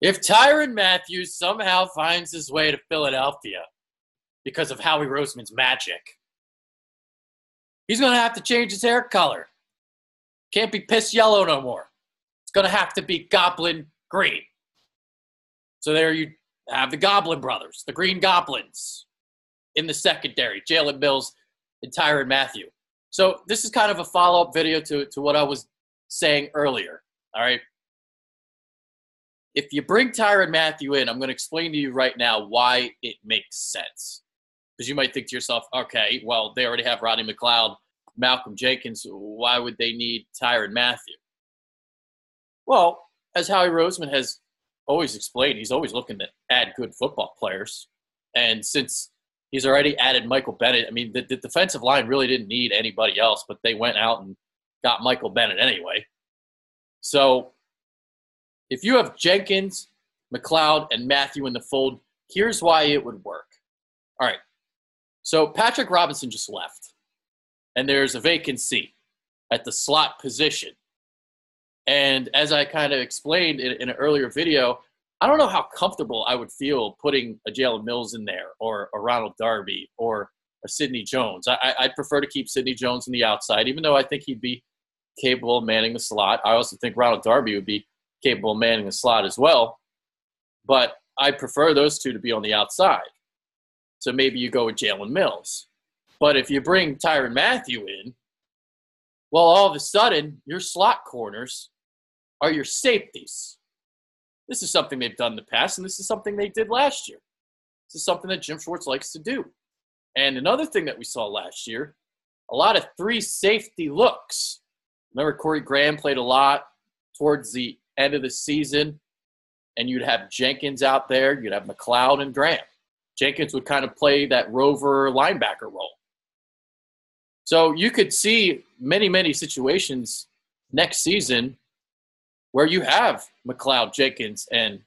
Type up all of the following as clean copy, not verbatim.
If Tyrann Mathieu somehow finds his way to Philadelphia because of Howie Roseman's magic, he's going to have to change his hair color. Can't be piss yellow no more. It's going to have to be goblin green. So there you have the Goblin brothers, the Green Goblins in the secondary, Jalen Mills and Tyrann Mathieu. So this is kind of a follow-up video to what I was saying earlier, all right? If you bring Tyrann Mathieu in, I'm going to explain to you right now why it makes sense. Because you might think to yourself, okay, well, they already have Rodney McLeod, Malcolm Jenkins. Why would they need Tyrann Mathieu? Well, as Howie Roseman has always explained, he's always looking to add good football players. And since he's already added Michael Bennett, I mean, the defensive line really didn't need anybody else, but they went out and got Michael Bennett anyway. So if you have Jenkins, McLeod, and Mathieu in the fold, here's why it would work. All right. So Patrick Robinson just left, and there's a vacancy at the slot position. And as I kind of explained in an earlier video, I don't know how comfortable I would feel putting a Jalen Mills in there or a Ronald Darby or a Sidney Jones. I'd prefer to keep Sidney Jones on the outside, even though I think he'd be capable of manning the slot. I also think Ronald Darby would be capable of manning the slot as well. But I prefer those two to be on the outside. So maybe you go with Jalen Mills. But if you bring Tyrann Mathieu in, well, all of a sudden, your slot corners are your safeties. This is something they've done in the past, and this is something they did last year. This is something that Jim Schwartz likes to do. And another thing that we saw last year, a lot of three safety looks. Remember, Corey Graham played a lot towards the end of the season, and you'd have Jenkins out there. You'd have McLeod and Graham. Jenkins would kind of play that rover linebacker role. So you could see many, many situations next season where you have McLeod, Jenkins, and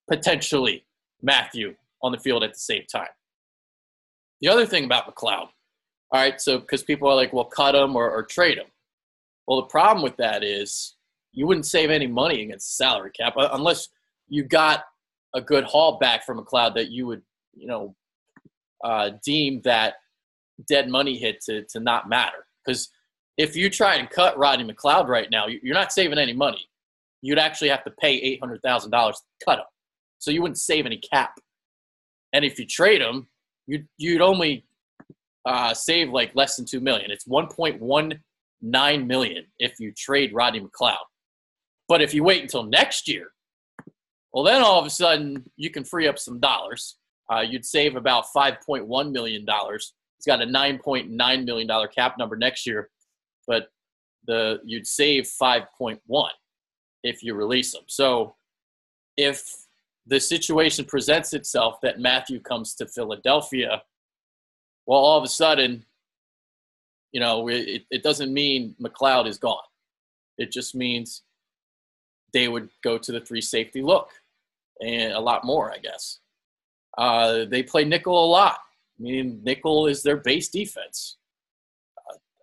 potentially Mathieu on the field at the same time. The other thing about McLeod, all right, so because people are like, well, cut him or trade him. Well, the problem with that is you wouldn't save any money against the salary cap unless you got a good haul back from McLeod that you would, deem that dead money hit to not matter. Because if you try and cut Rodney McLeod right now, you're not saving any money. You'd actually have to pay $800,000 to cut him. So you wouldn't save any cap. And if you trade him, you'd only save like less than $2 million. It's $1.19 million if you trade Rodney McLeod. But if you wait until next year, well, then all of a sudden you can free up some dollars. You'd save about $5.1 million. He's got a $9.9 million cap number next year, but you'd save 5.1 if you release him. So if the situation presents itself that Mathieu comes to Philadelphia, well, all of a sudden, it doesn't mean McLeod is gone. It just means they would go to the three safety look and a lot more, I guess. They play nickel a lot. I mean, nickel is their base defense.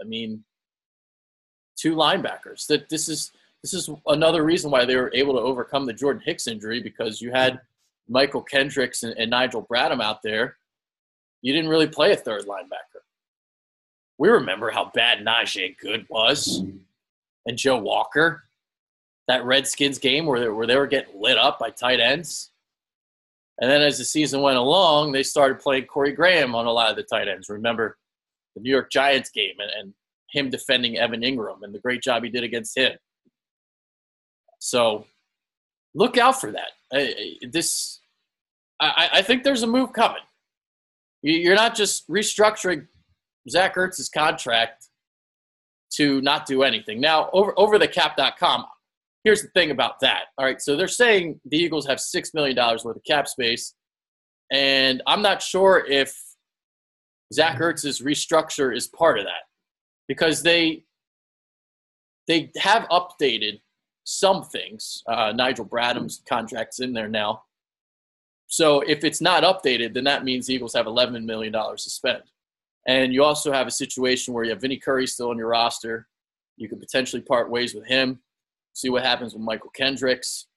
Two linebackers. This is another reason why they were able to overcome the Jordan Hicks injury, because you had Michael Kendricks and Nigel Bradham out there. You didn't really play a third linebacker. We remember how bad Najee Good was and Joe Walker. That Redskins game where they were getting lit up by tight ends. And then as the season went along, they started playing Corey Graham on a lot of the tight ends. Remember the New York Giants game and him defending Evan Ingram and the great job he did against him. So look out for that. I think there's a move coming. You're not just restructuring Zach Ertz's contract to not do anything. Now, overthecap.com, here's the thing about that. All right, so they're saying the Eagles have $6 million worth of cap space, and I'm not sure if Zach Ertz's restructure is part of that, because they have updated some things. Nigel Bradham's contract's in there now. So if it's not updated, then that means the Eagles have $11 million to spend. And you also have a situation where you have Vinny Curry still on your roster. You could potentially part ways with him. See what happens with Michael Kendricks.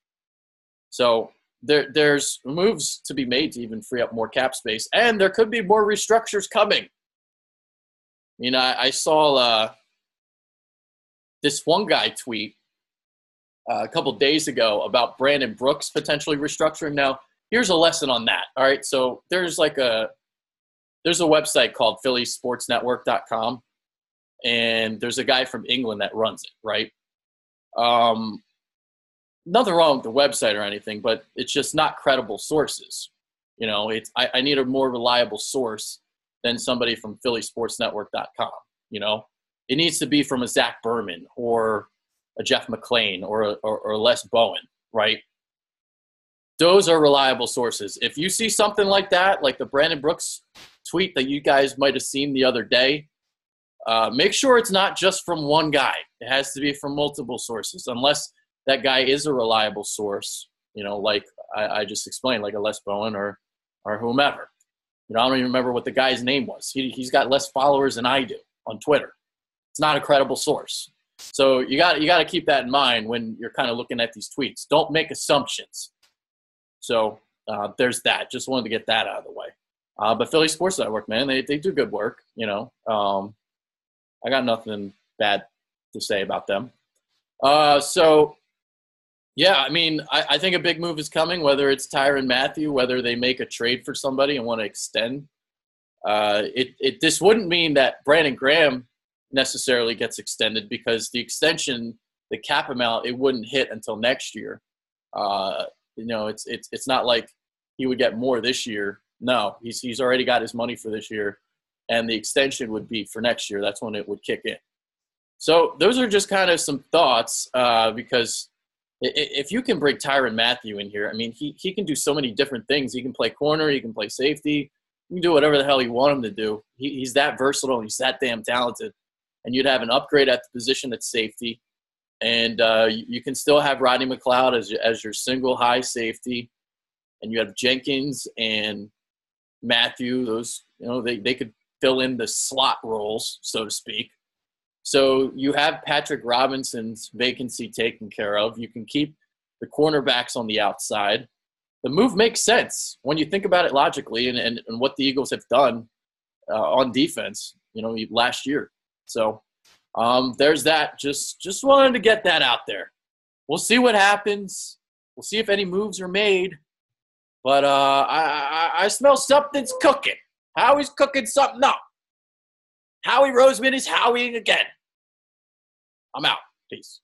So there's moves to be made to even free up more cap space, and there could be more restructures coming. You know, I saw this one guy tweet a couple days ago about Brandon Brooks potentially restructuring. Now, here's a lesson on that. All right, so there's a website called phillysportsnetwork.com, and there's a guy from England that runs it, right? Nothing wrong with the website or anything, but it's just not credible sources. You know, I need a more reliable source than somebody from phillysportsnetwork.com. You know, it needs to be from a Zach Berman or a Jeff McClain or Les Bowen, right? Those are reliable sources. If you see something like that, like the Brandon Brooks tweet that you guys might have seen the other day, make sure it's not just from one guy. It has to be from multiple sources, unless that guy is a reliable source, you know, like I just explained, like a Les Bowen or whomever. You know, I don't even remember what the guy's name was. He's got less followers than I do on Twitter. It's not a credible source. So you got to keep that in mind when you're kind of looking at these tweets. Don't make assumptions. So there's that. Just wanted to get that out of the way. But Philly Sports Network, man, they do good work. You know, I got nothing bad to say about them. So, yeah, I mean, I think a big move is coming, whether it's Tyrann Mathieu, whether they make a trade for somebody and want to extend. This wouldn't mean that Brandon Graham necessarily gets extended, because the extension, the cap amount, it wouldn't hit until next year. You know, it's not like he would get more this year. No, he's already got his money for this year, and the extension would be for next year. That's when it would kick in. So those are just kind of some thoughts, because if you can bring Tyrann Mathieu in here, I mean, he can do so many different things. He can play corner. He can play safety. He can do whatever the hell you want him to do. He's that versatile. He's that damn talented. And you'd have an upgrade at the position at safety. And you can still have Rodney McLeod as your single high safety. And you have Jenkins and Mathieu. Those, you know, they could fill in the slot roles, so to speak. So you have Patrick Robinson's vacancy taken care of. You can keep the cornerbacks on the outside. The move makes sense when you think about it logically, and what the Eagles have done on defense, you know, last year. So there's that. Just wanted to get that out there. We'll see what happens. We'll see if any moves are made. But I smell something's cooking. Howie's cooking something up. Howie Roseman is Howieing again. I'm out. Peace.